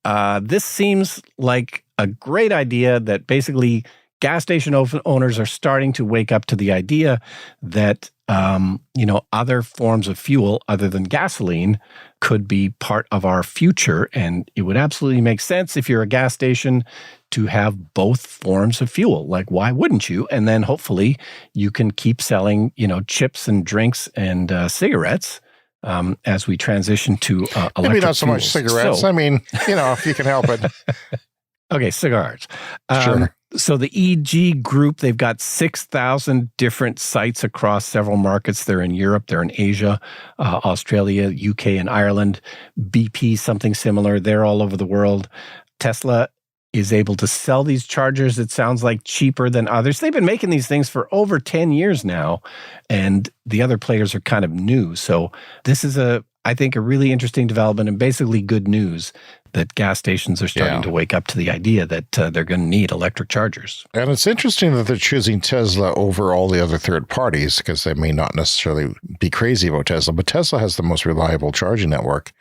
this seems like a great idea that basically gas station owners are starting to wake up to the idea that, other forms of fuel other than gasoline could be part of our future. And it would absolutely make sense if you're a gas station to have both forms of fuel. Like, why wouldn't you? And then hopefully you can keep selling, chips and drinks and cigarettes as we transition to electric Maybe not so fuels. much cigarettes. So, I mean, if you can help it. Okay, cigars. Sure. So the EG Group, they've got 6,000 different sites across several markets. They're in Europe, they're in Asia, Australia, UK, and Ireland. BP, something similar. They're all over the world. Tesla is able to sell these chargers, it sounds like, cheaper than others. They've been making these things for over 10 years now, and the other players are kind of new. So this is, I think, a really interesting development and basically good news that gas stations are starting to wake up to the idea that they're going to need electric chargers. And it's interesting that they're choosing Tesla over all the other third parties because they may not necessarily be crazy about Tesla, but Tesla has the most reliable charging network.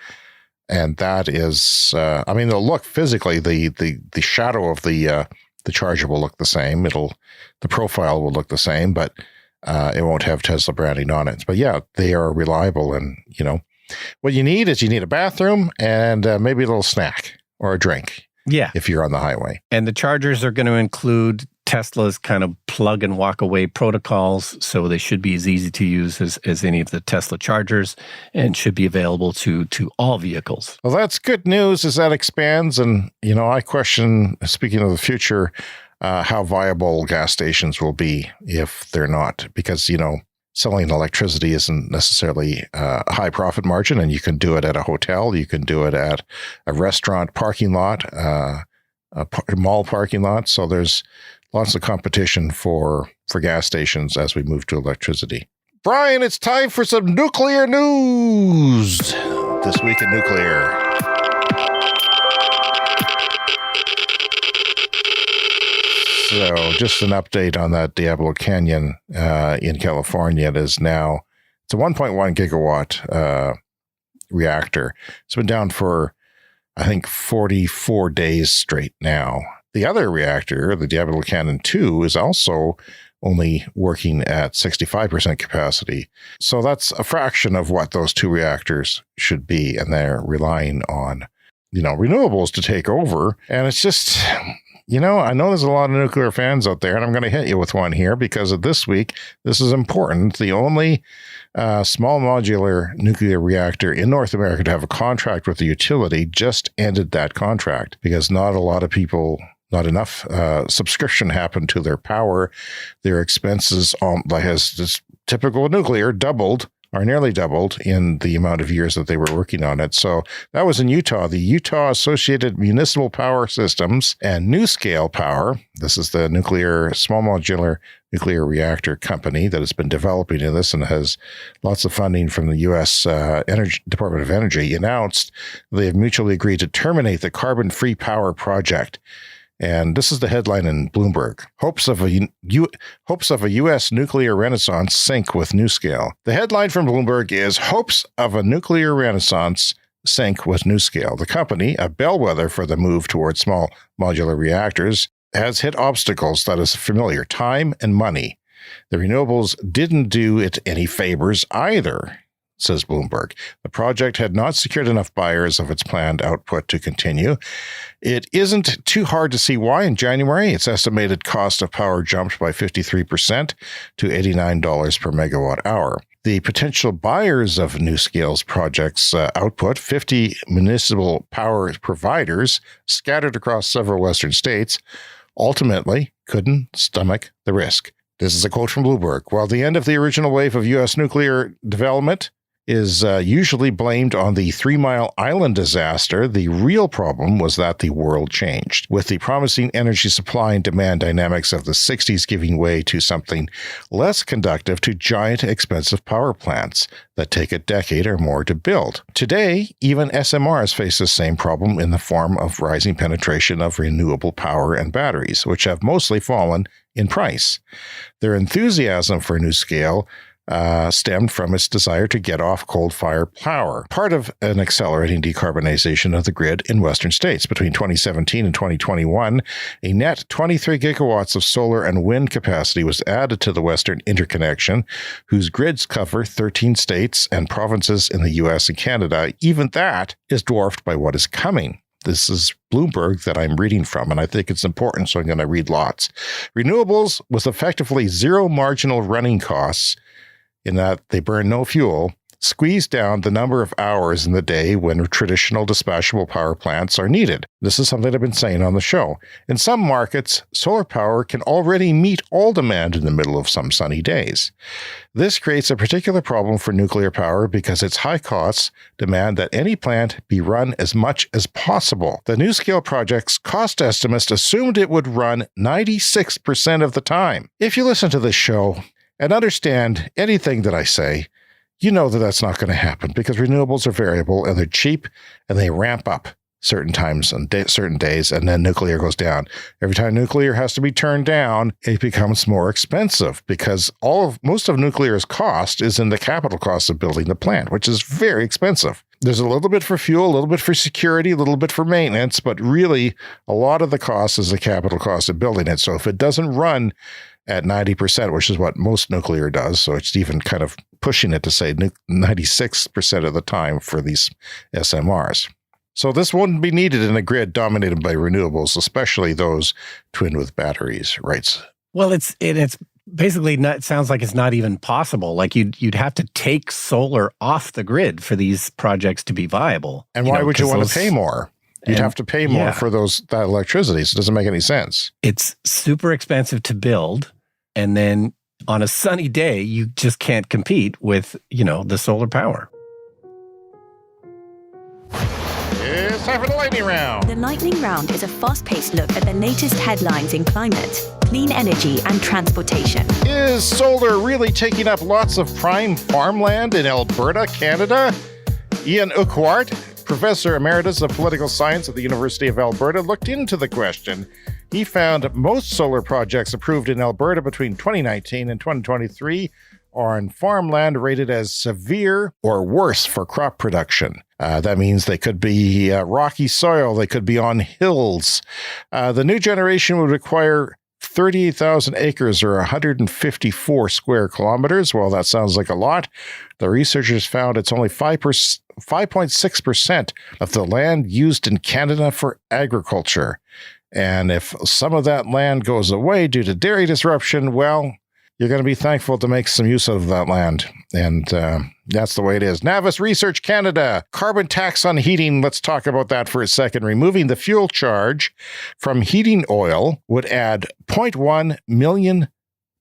And that is, they'll look physically, the shadow of the charger will look the same. The profile will look the same, but it won't have Tesla branding on it. But yeah, they are reliable. And, what you need is a bathroom and maybe a little snack or a drink. Yeah. If you're on the highway. And the chargers are going to include Tesla's kind of plug and walk away protocols. So they should be as easy to use as any of the Tesla chargers and should be available to all vehicles. Well, that's good news as that expands. And, I question, speaking of the future, how viable gas stations will be if they're not, because, selling electricity isn't necessarily a high profit margin, and you can do it at a hotel, you can do it at a restaurant parking lot, a mall parking lot. So there's lots of competition for gas stations as we move to electricity. Brian, it's time for some nuclear news. This Week in Nuclear. So just an update on that Diablo Canyon in California. It's a 1.1 gigawatt reactor. It's been down for, I think, 44 days straight now. The other reactor, the Diablo Canyon 2, is also only working at 65% capacity. So that's a fraction of what those two reactors should be. And they're relying on, renewables to take over. And it's just, I know there's a lot of nuclear fans out there, and I'm going to hit you with one here because of this week. This is important. The only small modular nuclear reactor in North America to have a contract with the utility just ended that contract because not enough subscription happened to their power. Their expenses, as this typical nuclear, doubled or nearly doubled in the amount of years that they were working on it. So that was in Utah. The Utah Associated Municipal Power Systems and NuScale Power, this is the small modular nuclear reactor company that has been developing this and has lots of funding from the U.S. Department of Energy, announced they have mutually agreed to terminate the carbon-free power project. And this is the headline in Bloomberg. Hopes of a U.S. nuclear renaissance sink with NuScale. The headline from Bloomberg is Hopes of a Nuclear Renaissance Sink with NuScale. The company, a bellwether for the move towards small modular reactors, has hit obstacles that is familiar: time and money. The renewables didn't do it any favors either, says Bloomberg. The project had not secured enough buyers of its planned output to continue. It isn't too hard to see why. In January, its estimated cost of power jumped by 53% to $89 per megawatt hour. The potential buyers of NuScale's project's output, 50 municipal power providers scattered across several Western states, ultimately couldn't stomach the risk. This is a quote from Bloomberg. While the end of the original wave of U.S. nuclear development is usually blamed on the 3 Mile Island disaster, the real problem was that the world changed, with the promising energy supply and demand dynamics of the 60s giving way to something less conducive to giant, expensive power plants that take a decade or more to build. Today, even SMRs face the same problem in the form of rising penetration of renewable power and batteries, which have mostly fallen in price. Their enthusiasm for NuScale stemmed from its desire to get off coal-fired power, part of an accelerating decarbonization of the grid in Western states. Between 2017 and 2021, a net 23 gigawatts of solar and wind capacity was added to the Western interconnection, whose grids cover 13 states and provinces in the U.S. and Canada. Even that is dwarfed by what is coming. This is Bloomberg that I'm reading from, and I think it's important, so I'm going to read lots. Renewables with effectively zero marginal running costs, in that they burn no fuel, squeeze down the number of hours in the day when traditional dispatchable power plants are needed. This is something I've been saying on the show. In some markets, solar power can already meet all demand in the middle of some sunny days. This creates a particular problem for nuclear power because its high costs demand that any plant be run as much as possible. The NuScale project's cost estimates assumed it would run 96% of the time. If you listen to this show and understand anything that I say, you know that that's not going to happen because renewables are variable and they're cheap and they ramp up certain times and certain days, and then nuclear goes down. Every time nuclear has to be turned down, it becomes more expensive because most of nuclear's cost is in the capital cost of building the plant, which is very expensive. There's a little bit for fuel, a little bit for security, a little bit for maintenance, but really a lot of the cost is the capital cost of building it. So if it doesn't run at 90%, which is what most nuclear does, so it's even kind of pushing it to say 96% of the time for these SMRs. So this wouldn't be needed in a grid dominated by renewables, especially those twinned with batteries, right? Well, it's basically not, it sounds like it's not even possible. Like you'd have to take solar off the grid for these projects to be viable. And why would you want to pay more? You'd have to pay more for that electricity. So it doesn't make any sense. It's super expensive to build. And then on a sunny day, you just can't compete with, the solar power. It's time for the lightning round. The lightning round is a fast-paced look at the latest headlines in climate, clean energy, and transportation. Is solar really taking up lots of prime farmland in Alberta, Canada? Ian Urquhart, Professor Emeritus of Political Science at the University of Alberta, looked into the question. He found most solar projects approved in Alberta between 2019 and 2023 are on farmland rated as severe or worse for crop production. That means they could be rocky soil, they could be on hills. The new generation would require 38,000 acres or 154 square kilometers. Well, that sounds like a lot. The researchers found it's only 5.6% of the land used in Canada for agriculture. And if some of that land goes away due to dairy disruption, well, you're going to be thankful to make some use of that land. And that's the way it is. Navis Research Canada, carbon tax on heating. Let's talk about that for a second. Removing the fuel charge from heating oil would add 0.1 million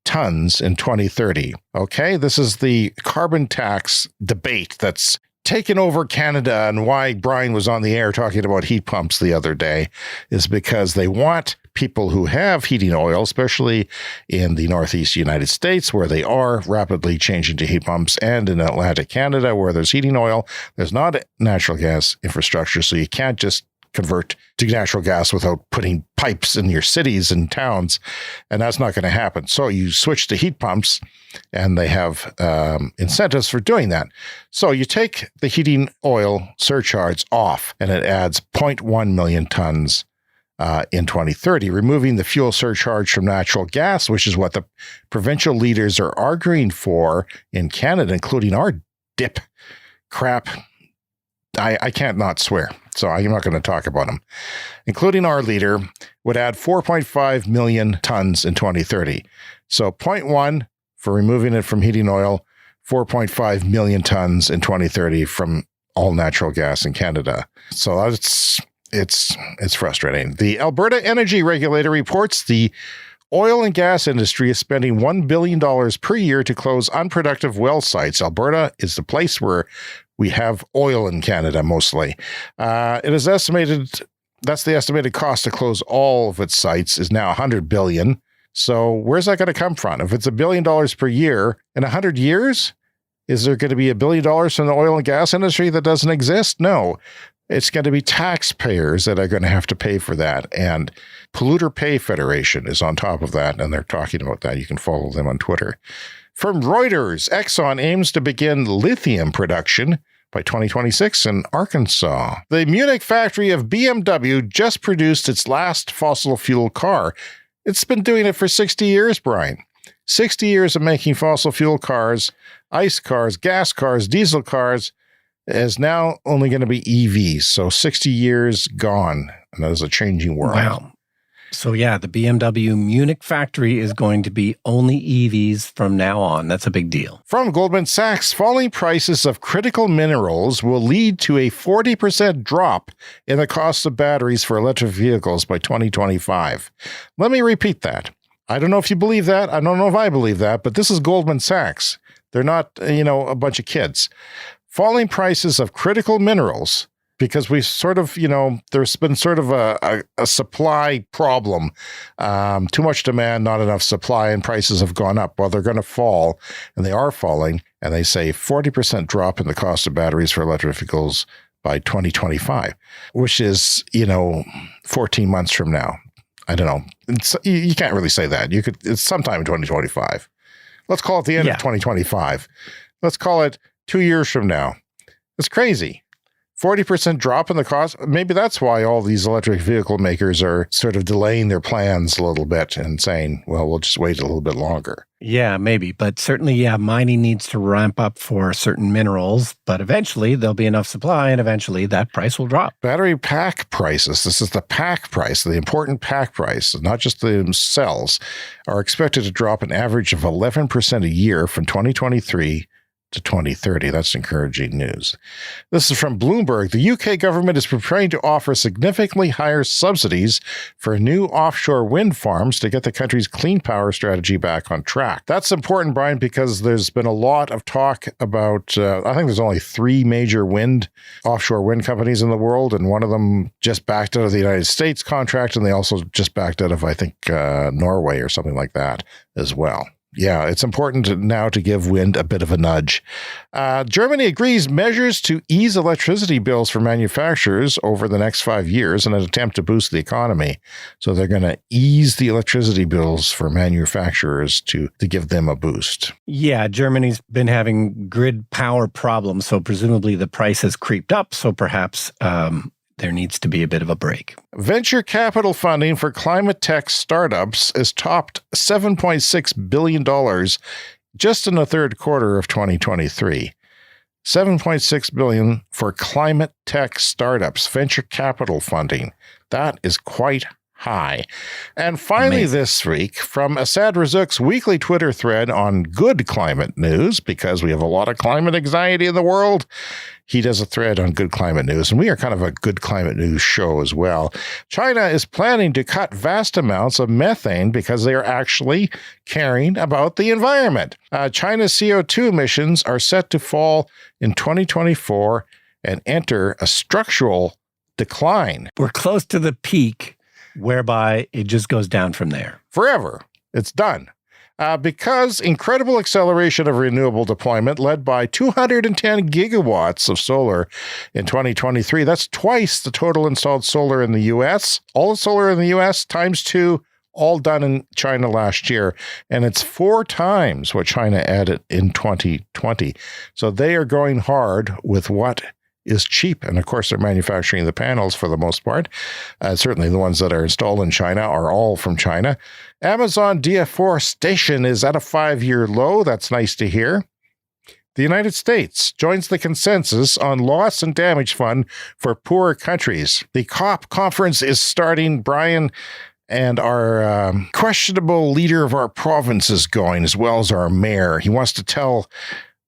tons in 2030. Okay, this is the carbon tax debate that's taken over Canada, and why Brian was on the air talking about heat pumps the other day is because they want people who have heating oil, especially in the Northeast United States, where they are rapidly changing to heat pumps, and in Atlantic Canada, where there's heating oil, there's not natural gas infrastructure, so you can't just convert to natural gas without putting pipes in your cities and towns, and that's not going to happen. So you switch to heat pumps, and they have incentives for doing that. So you take the heating oil surcharge off, and it adds 0.1 million tons in 2030, removing the fuel surcharge from natural gas, which is what the provincial leaders are arguing for in Canada, including our dip crap. I can't not swear, so I'm not going to talk about them. Including our leader would add 4.5 million tons in 2030. So 0.1 for removing it from heating oil, 4.5 million tons in 2030 from all natural gas in Canada. So it's frustrating. The Alberta Energy Regulator reports the oil and gas industry is spending $1 billion per year to close unproductive well sites. Alberta is the place where we have oil in Canada mostly. It is estimated, that's the estimated cost to close all of its sites is now $100 billion. So where's that going to come from? If it's $1 billion per year in 100 years, is there going to be $1 billion from the oil and gas industry that doesn't exist? No. It's going to be taxpayers that are going to have to pay for that. And Polluter Pay Federation is on top of that, and they're talking about that. You can follow them on Twitter. From Reuters, Exxon aims to begin lithium production by 2026 in Arkansas. The Munich factory of BMW just produced its last fossil fuel car. It's been doing it for 60 years, Brian. 60 years of making fossil fuel cars, ICE cars, gas cars, diesel cars, is now only going to be EVs. So 60 years gone, and that is a changing world. Wow. So yeah, the BMW Munich factory is going to be only EVs from now on. That's a big deal. From Goldman Sachs, falling prices of critical minerals will lead to a 40% drop in the cost of batteries for electric vehicles by 2025. Let me repeat that. I don't know if you believe that. I don't know if I believe that, but this is Goldman Sachs. They're not, a bunch of kids. Falling prices of critical minerals, because we sort of, there's been sort of a supply problem. Too much demand, not enough supply, and prices have gone up. Well, they're going to fall, and they are falling, and they say 40% drop in the cost of batteries for electric vehicles by 2025, which is, 14 months from now. I don't know. You can't really say that. It's sometime in 2025. Let's call it the end of 2025. Let's call it 2 years from now. It's crazy. 40% drop in the cost. Maybe that's why all these electric vehicle makers are sort of delaying their plans a little bit and saying, well, we'll just wait a little bit longer. Yeah, maybe. But certainly, mining needs to ramp up for certain minerals, but eventually there'll be enough supply and eventually that price will drop. Battery pack prices, this is the pack price, the important pack price, not just the cells, are expected to drop an average of 11% a year from 2023 to 2030. That's encouraging news. This is from Bloomberg. The UK government is preparing to offer significantly higher subsidies for new offshore wind farms to get the country's clean power strategy back on track. That's important, Brian, because there's been a lot of talk about, I think there's only 3 major offshore wind companies in the world, and one of them just backed out of the United States contract, and they also just backed out of, I think, Norway or something like that as well. Yeah, it's important now to give wind a bit of a nudge. Germany agrees measures to ease electricity bills for manufacturers over the next 5 years in an attempt to boost the economy. So they're going to ease the electricity bills for manufacturers to give them a boost. Yeah, Germany's been having grid power problems, so presumably the price has creeped up. So perhaps there needs to be a bit of a break. Venture capital funding for climate tech startups has topped $7.6 billion just in the third quarter of 2023. $7.6 billion for climate tech startups, venture capital funding. That is quite high. And finally, Amazing. This week, from Asad Razuk's weekly Twitter thread on good climate news, because we have a lot of climate anxiety in the world, he does a thread on good climate news, and we are kind of a good climate news show as well. China is planning to cut vast amounts of methane because they are actually caring about the environment. China's CO2 emissions are set to fall in 2024 and enter a structural decline. We're close to the peak, whereby it just goes down from there. Forever. It's done. Because incredible acceleration of renewable deployment led by 210 gigawatts of solar in 2023. That's twice the total installed solar in the U.S. All the solar in the U.S. times 2, all done in China last year. And it's 4 times what China added in 2020. So they are going hard with what is cheap. And of course, they're manufacturing the panels for the most part. Certainly the ones that are installed in China are all from China. Amazon deforestation is at a 5-year low. That's nice to hear. The United States joins the consensus on loss and damage fund for poorer countries. The COP conference is starting, Brian, and our questionable leader of our province is going, as well as our mayor. He wants to tell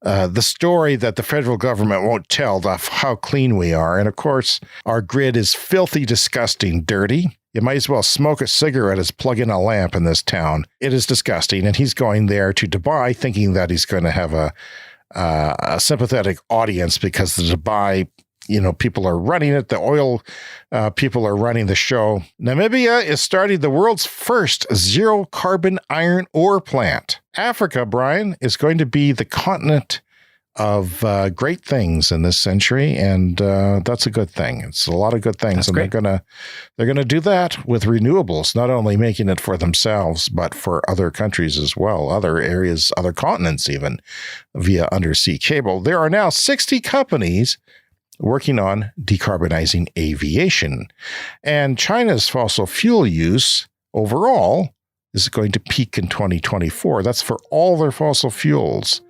the story that the federal government won't tell of how clean we are. And of course, our grid is filthy, disgusting, dirty. You might as well smoke a cigarette as plug in a lamp in this town. It is disgusting. And he's going there to Dubai thinking that he's going to have a sympathetic audience because the Dubai, people are running it. The oil people are running the show. Namibia is starting the world's first zero carbon iron ore plant. Africa, Brian, is going to be the continent of great things in this century, and that's a good thing. It's a lot of good things, That's and great. they're gonna do that with renewables, not only making it for themselves, but for other countries as well, other areas, other continents even, via undersea cable. There are now 60 companies working on decarbonizing aviation. And China's fossil fuel use overall is going to peak in 2024. That's for all their fossil fuels,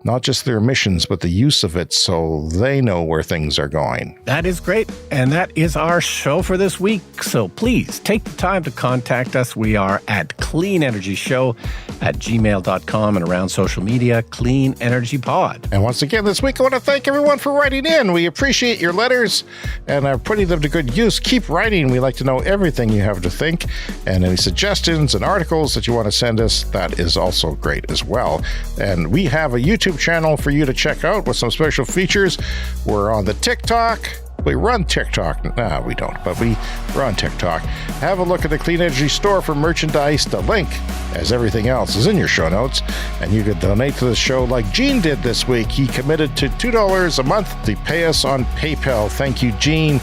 not just their emissions, but the use of it, so they know where things are going. That is great. And that is our show for this week. So please take the time to contact us. We are at cleanenergyshow@gmail.com and around social media, Clean Energy Pod. And once again, this week, I want to thank everyone for writing in. We appreciate your letters and are putting them to good use. Keep writing. We like to know everything you have to think, and any suggestions and articles that you want to send us, that is also great as well. And we have a YouTube channel for you to check out with some special features. We're on the TikTok. We run TikTok. No, we don't, but we run TikTok. Have a look at the Clean Energy store for merchandise. The link, as everything else, is in your show notes. And you can donate to the show like Gene did this week. He committed to $2 a month to pay us on PayPal. Thank you, Gene.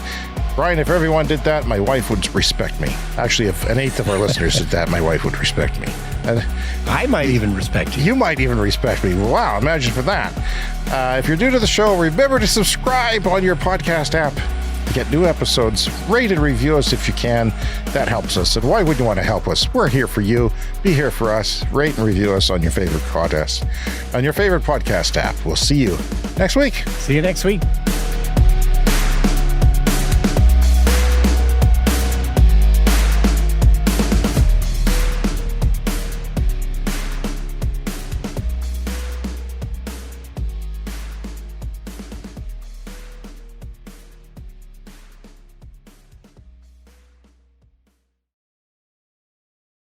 Brian, if everyone did that, my wife would respect me. Actually, if an eighth of our listeners did that, my wife would respect me. And I might even respect you. you might even respect me. Wow, imagine for that. If you're new to the show, remember to subscribe on your podcast app to get new episodes. Rate and review us if you can. That helps us. And why wouldn't you want to help us? We're here for you. Be here for us. Rate and review us on your favorite podcast app. We'll see you next week. See you next week.